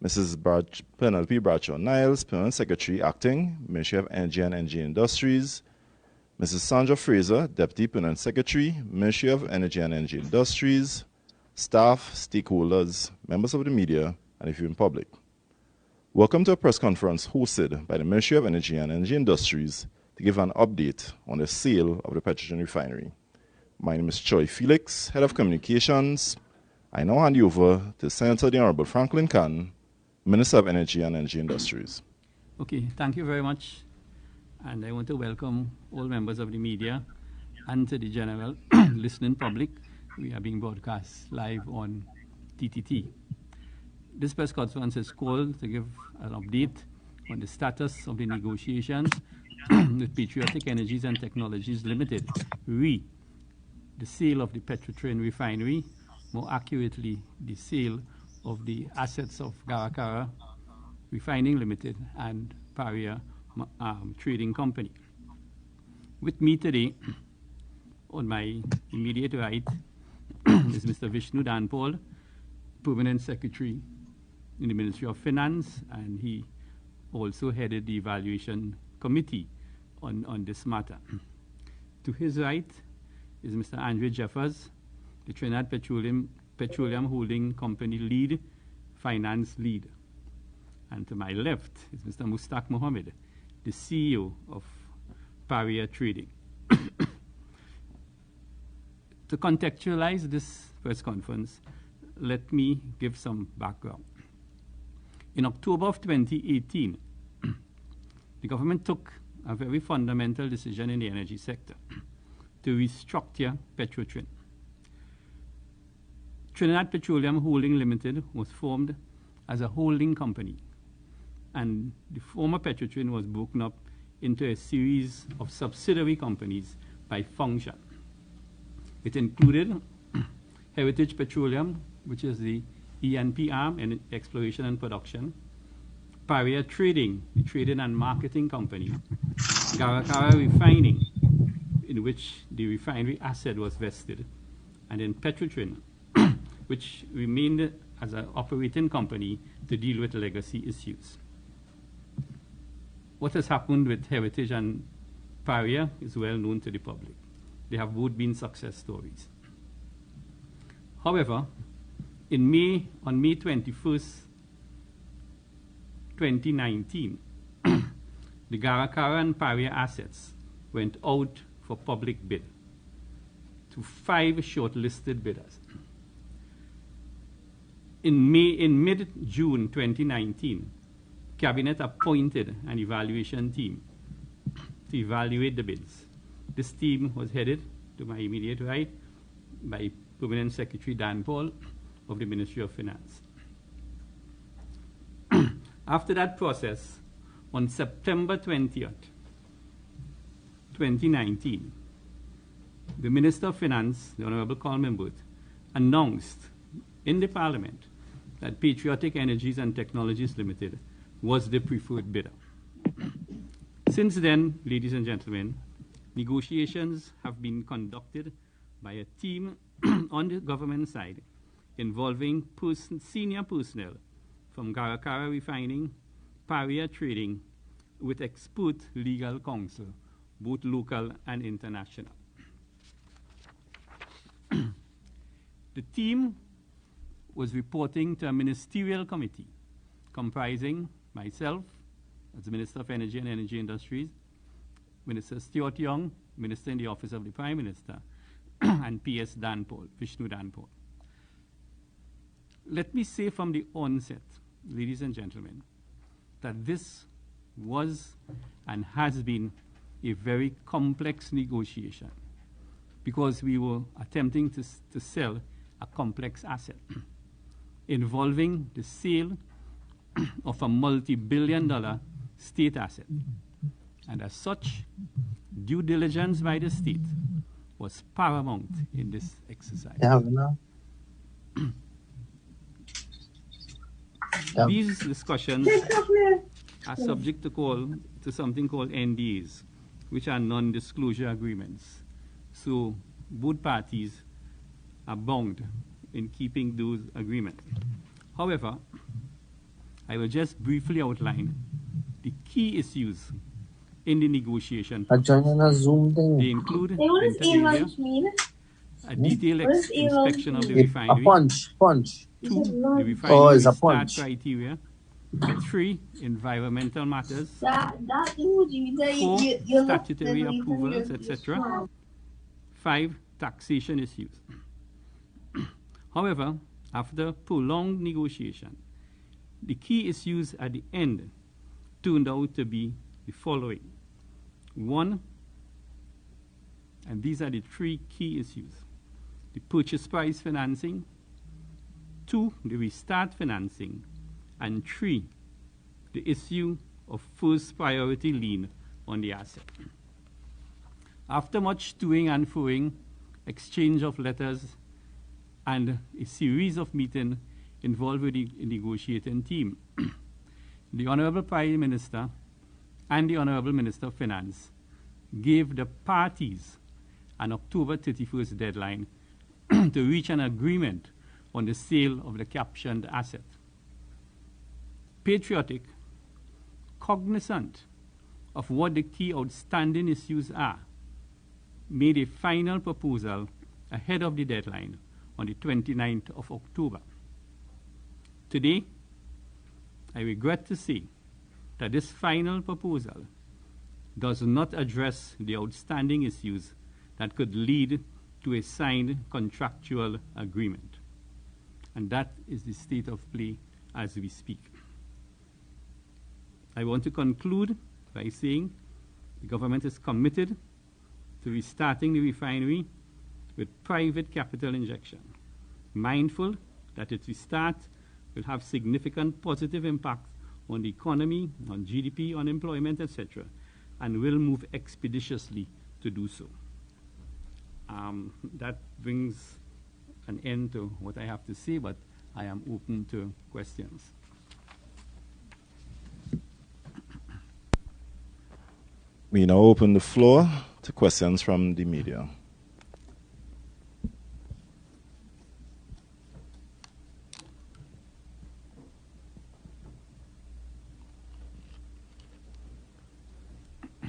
Mrs. Penelope Bradshaw-Niles, Permanent Secretary, Acting, Ministry of Energy and Energy Industries. Mrs. Sandra Fraser, Deputy Permanent Secretary, Ministry of Energy and Energy Industries. Staff, stakeholders, members of the media, and the viewing public. Welcome to a press conference hosted by the Ministry of Energy and Energy Industries to give an update on the sale of the Petrotrin refinery. My name is Choi Felix, Head of Communications. I now hand you over to Senator the Honorable Franklin Khan, Minister of Energy and Energy Industries. Okay, thank you very much. And I want to welcome all members of the media and to the general listening public. We are being broadcast live on TTT. This press conference is called to give an update on the status of the negotiations with Patriotic Energies and Technologies Limited, the sale of the Petrotrin refinery, more accurately, the sale of the assets of Garakara Refining Limited and Paria Trading Company. With me today, on my immediate right, is Mr. Vishnu Danpal, Permanent Secretary in the Ministry of Finance, and he also headed the evaluation committee on this matter. To his right is Mr. Andre Jeffers, the Trinidad Petroleum Holding Company finance lead. And to my left is Mr. Mustaq Mohammed, the CEO of Paria Trading. To contextualize this press conference, let me give some background. In October of 2018, the government took a very fundamental decision in the energy sector to restructure Petrotrin. Trinidad Petroleum Holding Limited was formed as a holding company, and the former Petrotrin was broken up into a series of subsidiary companies by function. It included Heritage Petroleum, which is the E&P arm and exploration and production, Paria Trading, the trading and marketing company, Garakara Refining, in which the refinery asset was vested, and then Petrotrin, which remained as an operating company to deal with legacy issues. What has happened with Heritage and Paria is well known to the public. They have both been success stories. However, on May 21st, 2019, the Garakara and Paria assets went out for public bid to 5 shortlisted bidders. In mid-June 2019, Cabinet appointed an evaluation team to evaluate the bids. This team was headed, to my immediate right, by Permanent Secretary Danpal of the Ministry of Finance. After that process, on September 20th, 2019, the Minister of Finance, the Honorable Carl Mimbert, announced in the Parliament that Patriotic Energies and Technologies Limited was the preferred bidder. Since then, ladies and gentlemen, negotiations have been conducted by a team on the government side involving senior personnel from Garakara Refining, Paria Trading, with expert legal counsel, both local and international. The team was reporting to a ministerial committee comprising myself as the Minister of Energy and Energy Industries, Minister Stuart Young, Minister in the Office of the Prime Minister, and P.S. Danpal, Vishnu Danpal. Let me say from the onset, ladies and gentlemen, that this was and has been a very complex negotiation because we were attempting to sell a complex asset involving the sale of a multi-billion-dollar state asset. And as such, due diligence by the state was paramount in this exercise. These discussions are subject to something called NDAs, which are non-disclosure agreements. So both parties are bound in keeping those agreements. However, I will just briefly outline the key issues in the negotiation I process. joined on a Zoom They thing. include, Hey, what does inter alia, e-lunch mean? a detailed What does e-lunch inspection of the mean? A refinery. punch. You said 2, the lunch. Oh, refinery it's a restart punch. criteria. 3, environmental matters. That emoji means that 4, you look statutory deadly from approvals, your etc. strong. 5, taxation issues. However, after prolonged negotiation, the key issues at the end turned out to be the following. 1, and these are the 3 key issues: the purchase price financing, 2, the restart financing, and 3, the issue of first priority lien on the asset. After much toing and froing, exchange of letters, and a series of meetings involved with the negotiating team, the Honorable Prime Minister and the Honorable Minister of Finance gave the parties an October 31st deadline to reach an agreement on the sale of the captioned asset. Patriotic, cognizant of what the key outstanding issues are, made a final proposal ahead of the deadline on the 29th of October. Today, I regret to say that this final proposal does not address the outstanding issues that could lead to a signed contractual agreement. And that is the state of play as we speak. I want to conclude by saying the government is committed to restarting the refinery with private capital injection, mindful that its restart will have significant positive impact on the economy, on GDP, on employment, etc., and will move expeditiously to do so. That brings an end to what I have to say, but I am open to questions. We now open the floor to questions from the media.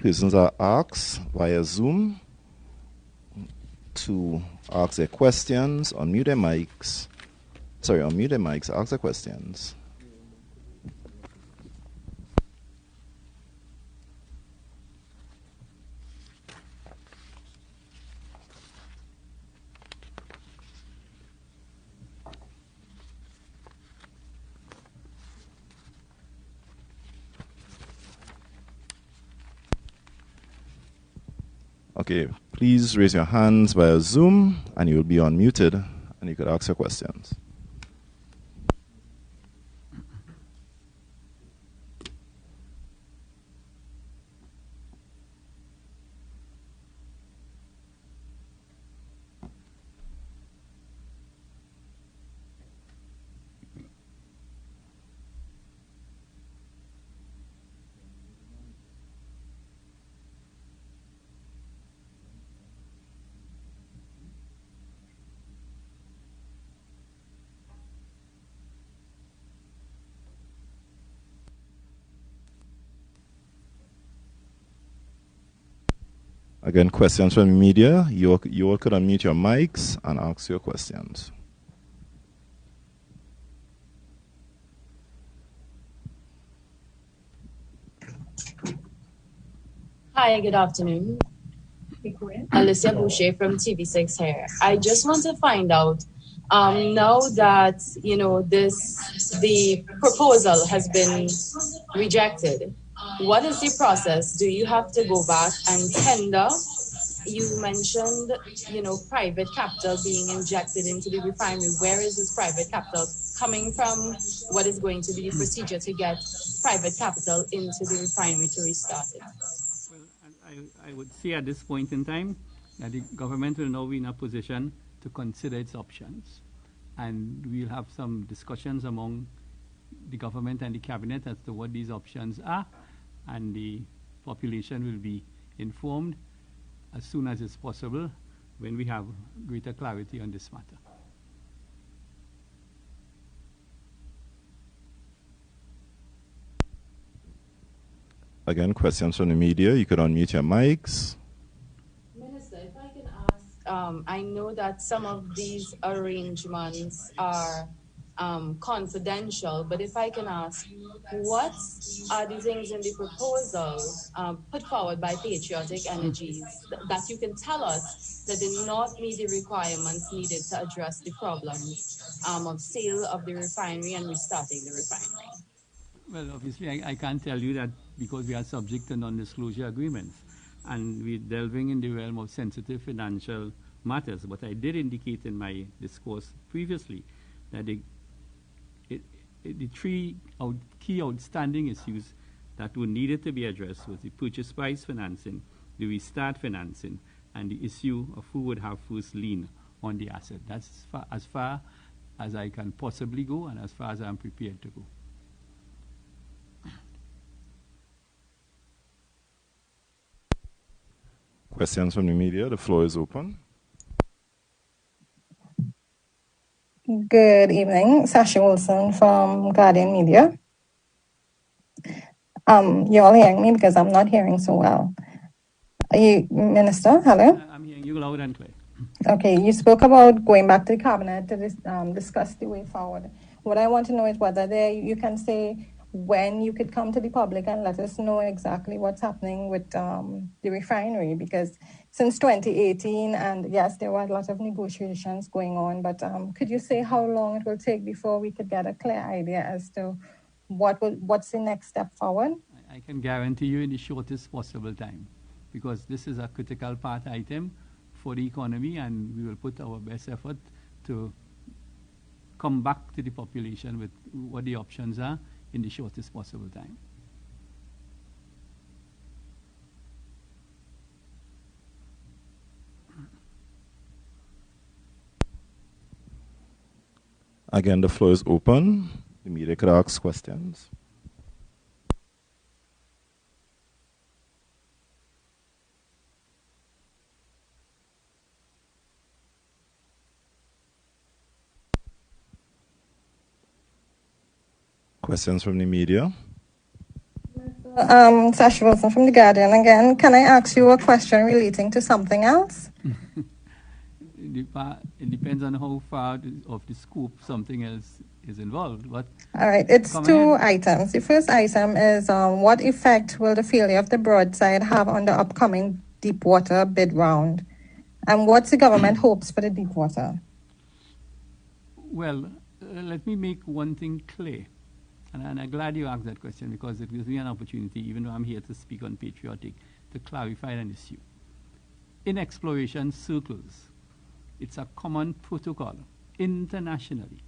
Persons are asked via Zoom to ask their questions, unmute their mics. Unmute their mics, ask their questions. Okay, please raise your hands via Zoom and you will be unmuted and you could ask your questions. Again, questions from the media. You all could unmute your mics and ask your questions. Hi, good afternoon. Alicia Boucher from TV6 here. I just want to find out, now that, the proposal has been rejected, what is the process? Do you have to go back and tender? You mentioned, private capital being injected into the refinery. Where is this private capital coming from? What is going to be the procedure to get private capital into the refinery to restart it? Well, I would say at this point in time that the government will now be in a position to consider its options. And we'll have some discussions among the government and the cabinet as to what these options are. And the population will be informed as soon as it's possible when we have greater clarity on this matter. Again, questions from the media. You could unmute your mics. Minister, if I can ask, I know that some of these arrangements are confidential, but if I can ask, what are the things in the proposal put forward by Patriotic Energies that you can tell us that did not meet the requirements needed to address the problems of sale of the refinery and restarting the refinery? Well, obviously, I can't tell you that because we are subject to non-disclosure agreements and we're delving in the realm of sensitive financial matters. But I did indicate in my discourse previously that the three key outstanding issues that were needed to be addressed was the purchase price financing, the restart financing, and the issue of who would have first lien on the asset. That's as far as I can possibly go and as far as I'm prepared to go. Questions from the media. The floor is open. Good evening, Sasha Wilson from Guardian Media. You all hearing me because I'm not hearing so well. Are you, Minister? Hello? I'm hearing you loud and clear. Okay, you spoke about going back to the cabinet to discuss the way forward. What I want to know is whether you can say when you could come to the public and let us know exactly what's happening with the refinery, because since 2018, and yes, there were a lot of negotiations going on, but could you say how long it will take before we could get a clear idea as to what's the next step forward? I can guarantee you in the shortest possible time, because this is a critical part item for the economy, and we will put our best effort to come back to the population with what the options are in the shortest possible time. Again, the floor is open. The media could ask questions. Questions from the media? Sasha Wilson from The Guardian again. Can I ask you a question relating to something else? It depends on how far of the scope something else is involved. But all right, it's two items. The first item is what effect will the failure of the broadside have on the upcoming deepwater bid round? And what's the government hopes for the deepwater? Well, let me make one thing clear. And I'm glad you asked that question because it gives me an opportunity, even though I'm here to speak on Patriotic, to clarify an issue. In exploration circles, it's a common protocol internationally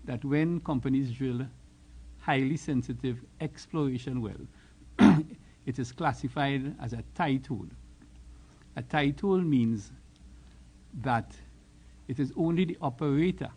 that when companies drill highly sensitive exploration well, it is classified as a tight hole. A tight hole means that it is only the operator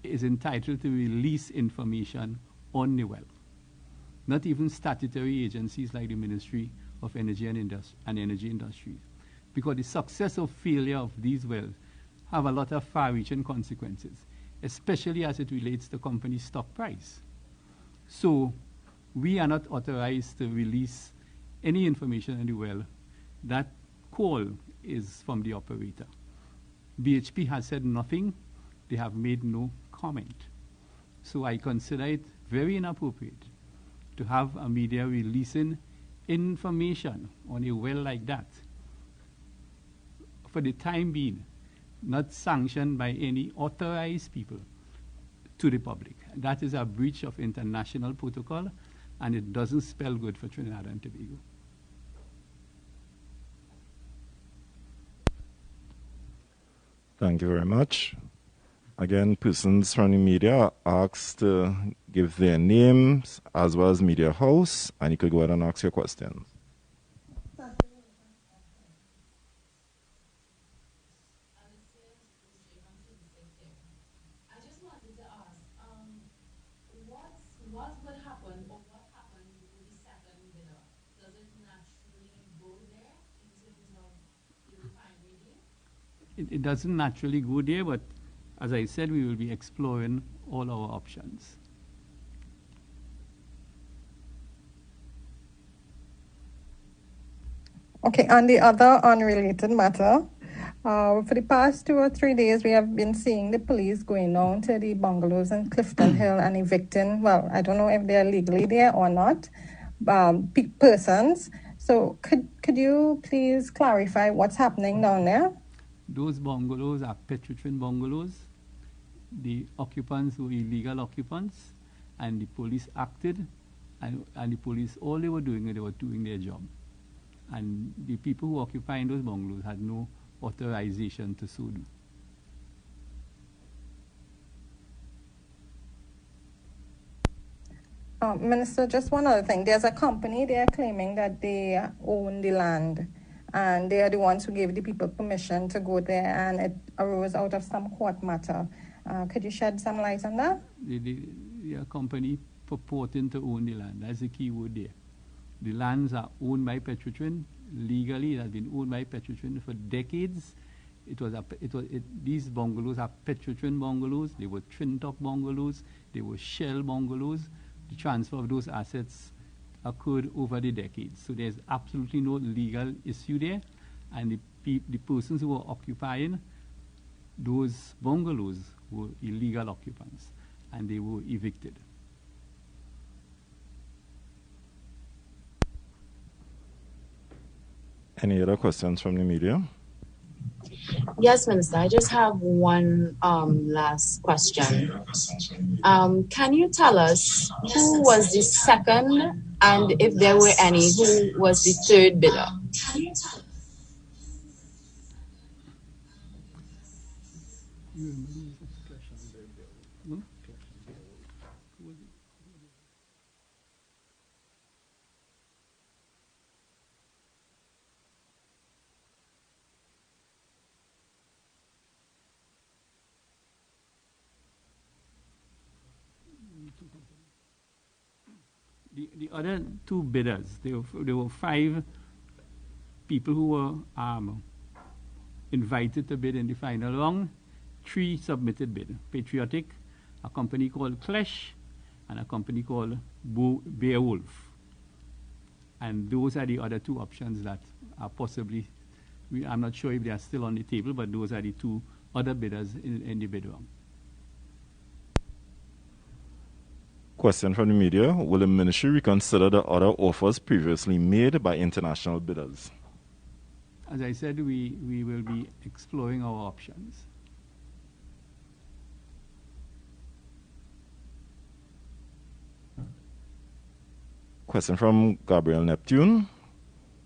is entitled to release information on the well. Not even statutory agencies like the Ministry of Energy and Energy Industries. Because the success or failure of these wells have a lot of far-reaching consequences, especially as it relates to company stock price. So we are not authorized to release any information on the well. That call is from the operator. BHP has said nothing. They have made no comment. So I consider it very inappropriate to have a media releasing information on a well like that for the time being, not sanctioned by any authorized people to the public. That is a breach of international protocol, and it doesn't spell good for Trinidad and Tobago. Thank you very much. Again, persons from the media are asked to give their names as well as media house, and you could go ahead and ask your questions. What would happen or what happened with the second bidder? Does it naturally go there in terms of the refinery deal? It doesn't naturally go there, but as I said, we will be exploring all our options. Okay, on the other unrelated matter, for the past 2 or 3 days, we have been seeing the police going down to the bungalows in Clifton Hill and evicting, well, I don't know if they're legally there or not, persons. So could you please clarify what's happening down there? Those bungalows are Petrotrin bungalows. The occupants were illegal occupants, and the police acted, and the police, all they were doing their job. And the people who occupying those bungalows had no authorization to so do. Minister, just one other thing. There's a company, they are claiming that they own the land, and they are the ones who gave the people permission to go there, and it arose out of some court matter. Could you shed some light on that? The company purporting to own the land. That's the key word there. The lands are owned by Petrotrin. Legally, it has been owned by Petrotrin for decades. These bungalows are Petrotrin bungalows. They were Trintop bungalows. They were Shell bungalows. The transfer of those assets occurred over the decades. So there's absolutely no legal issue there. And the persons who were occupying those bungalows were illegal occupants, and they were evicted. Any other questions from the media? Yes, Minister. I just have one last question. Can you tell us who was the second, and if there were any, who was the third bidder? The other two bidders, there were 5 people who were invited to bid in the final round. 3 submitted bid: Patriotic, a company called Clash, and a company called Beowulf. And those are the other 2 options that are possibly, I'm not sure if they are still on the table, but those are the 2 other bidders in the bid round. Question from the media. Will the ministry reconsider the other offers previously made by international bidders? As I said, we will be exploring our options. Question from Gabriel Neptune.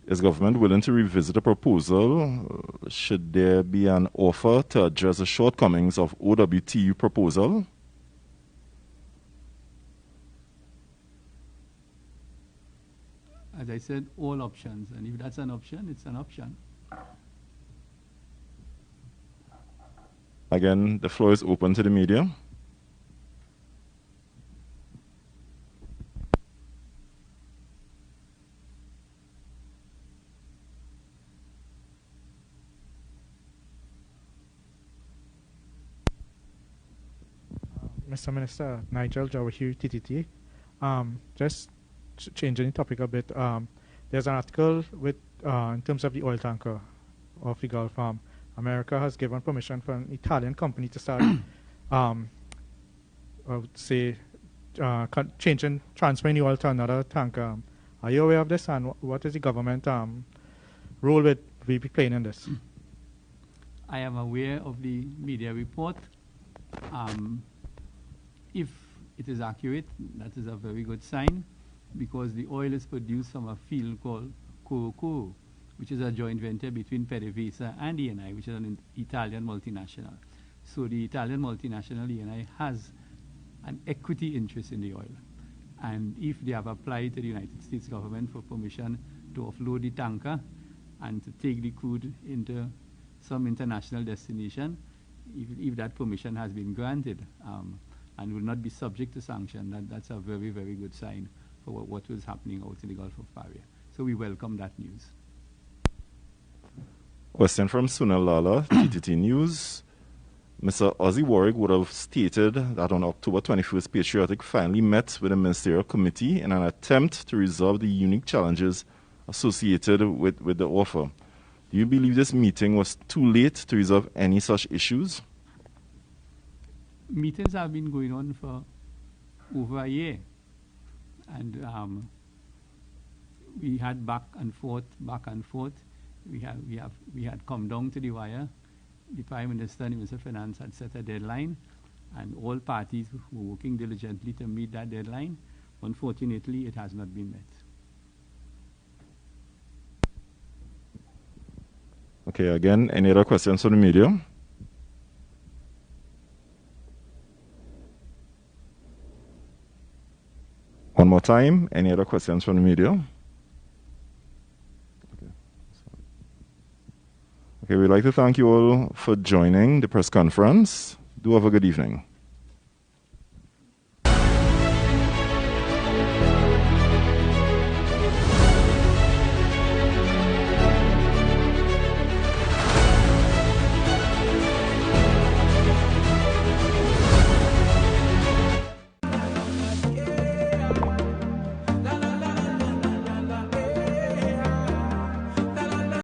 Is government willing to revisit a proposal? Should there be an offer to address the shortcomings of OWTU proposal? As I said, all options, and if that's an option, it's an option. Again, the floor is open to the media. Mr. Minister, Nigel Jawahir, TTT. Just changing the topic a bit. There's an article with in terms of the oil tanker off the Gulf. America has given permission for an Italian company to start, I would say, transferring the oil to another tanker. Are you aware of this, and what is the government role will be playing in this? I am aware of the media report. If it is accurate, that is a very good sign, because the oil is produced from a field called Corocoro, which is a joint venture between PDVSA and Eni, which is an Italian multinational. So the Italian multinational Eni has an equity interest in the oil. And if they have applied to the United States government for permission to offload the tanker and to take the crude into some international destination, if that permission has been granted and will not be subject to sanction, that's a very, very good sign for what was happening out in the Gulf of Paria. So we welcome that news. Question from Sunil Lala, TTT News. Mr. Ozzy Warwick would have stated that on October 21st, Patriotic finally met with the Ministerial Committee in an attempt to resolve the unique challenges associated with the offer. Do you believe this meeting was too late to resolve any such issues? Meetings have been going on for over a year. And we had back and forth. We had come down to the wire. The Prime Minister and the Minister of Finance had set a deadline, and all parties were working diligently to meet that deadline. Unfortunately, it has not been met. Okay, again, any other questions from the media? One more time, any other questions from the media? Okay, we'd like to thank you all for joining the press conference. Do have a good evening.